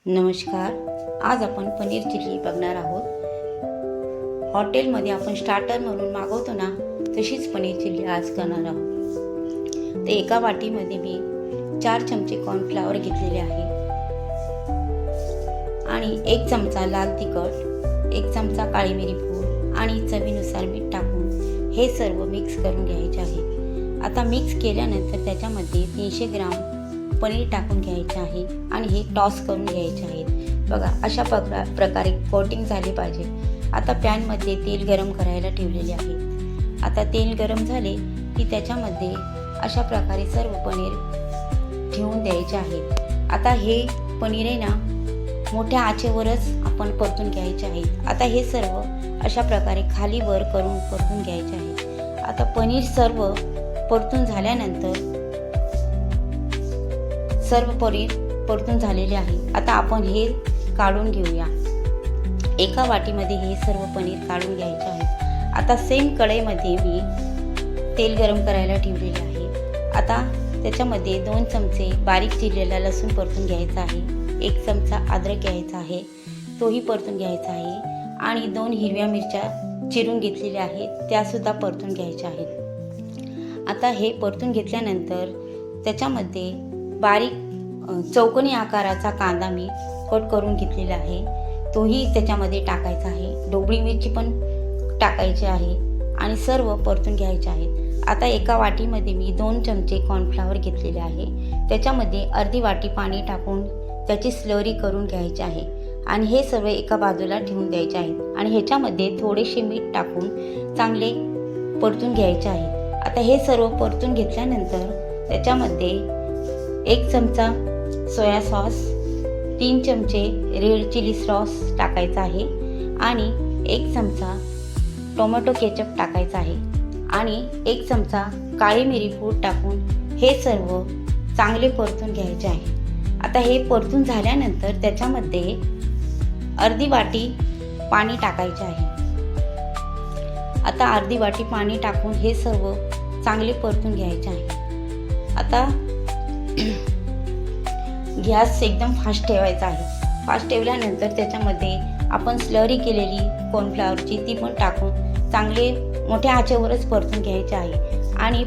नमस्कार. आज आपण पनीर चिल्ली बघणार आहोत. हॉटेलमध्ये आपण स्टार्टर म्हणून मागवतो ना, तशीच पनीर चिल्ली आज करणार आहोत. तर एका वाटीमध्ये मी 4 चमचे कॉर्नफ्लॉवर घेतलेले आहे आणि 1 चमचा लाल तिखट, 1 चमचा काळी मिरी पूड आणि चवीनुसार मीठ टाकून हे सर्व मिक्स करून घ्यायचे आहे. आता मिक्स केल्यानंतर त्याच्यामध्ये 300 ग्राम पनीर टाकून घ्यायचे आहे आणि हे टॉस करून घ्यायचे आहेत. बघा, अशा प्रकारे कोटिंग झाले पाहिजे. आता पॅनमध्ये तेल गरम करायला ठेवलेले आहे. आता तेल गरम झाले की त्याच्यामध्ये अशा प्रकारे सर्व पनीर ठेवून द्यायचे आहे. आता हे पनीर आहे ना, मोठ्या आचेवरच आपण परतून घ्यायचे आहे. आता हे सर्व अशा प्रकारे खाली वर करून परतून घ्यायचे आहे. आता पनीर सर्व परतून झाल्यानंतर सर्व पनीर परतून झालेले आहे. आता आपण हे काढून घेऊया. एका वाटीमध्ये हे सर्व पनीर काढून घ्यायचे आहे. आता सेम कढईमध्ये मी तेल गरम करायला ठेवलेले आहे. आता त्याच्यामध्ये 2 चमचे बारीक चिरलेला लसूण परतून घ्यायचा आहे. 1 चमचा अद्रक घ्यायचा आहे, तोही परतून घ्यायचा आहे आणि 2 हिरव्या मिरच्या चिरून घेतलेल्या आहेत, त्यासुद्धा परतून घ्यायच्या आहेत. आता हे परतून घेतल्यानंतर त्याच्यामध्ये बारीक चौकोनी आकाराचा कांदा मी कट करून घेतलेला आहे, तोही त्याच्यामध्ये टाकायचा आहे. ढोबळी मिरची पण टाकायची आहे आणि सर्व परतून घ्यायचे आहेत. आता एका वाटीमध्ये मी 2 चमचे कॉर्नफ्लॉवर घेतलेले आहे. त्याच्यामध्ये अर्धी वाटी पाणी टाकून त्याची स्लरी करून घ्यायची आहे आणि हे सर्व एका बाजूला ठेवून द्यायचे आहेत आणि ह्याच्यामध्ये थोडेसे मीठ टाकून चांगले परतून घ्यायचे आहे. आता हे सर्व परतून घेतल्यानंतर त्याच्यामध्ये 1 चमचा सोया सॉस, 3 चमचे रेड चिली सॉस टाकायचा आहे आणि 1 चमचा टोमॅटो केचप टाकायचा आहे आणि 1 चमचा काळी मिरी पूड टाकून हे सर्व चांगले परतून घ्यायचे आहे. आता हे परतून झाल्यानंतर त्याच्यामध्ये अर्धी वाटी पाणी टाकायचे आहे. आता अर्धी वाटी पाणी टाकून हे सर्व चांगले परतून घ्यायचे आहे. आता गॅस एकदम फास्ट ठेवायचा आहे. फास्ट ठेवल्यानंतर त्याच्यामध्ये आपण स्लरी केलेली कॉर्नफ्लॉवरची ती पण टाकून चांगले मोठ्या आचेवरच परतून घ्यायचे आहे आणि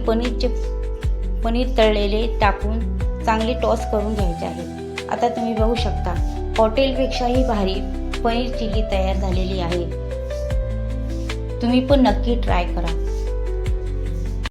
पनीर तळलेले टाकून चांगले टॉस करून घ्यायचे आहे. आता तुम्ही बघू शकता, हॉटेलपेक्षाही भारी पनीर चिल्ली तयार झालेली आहे. तुम्ही पण नक्की ट्राय करा.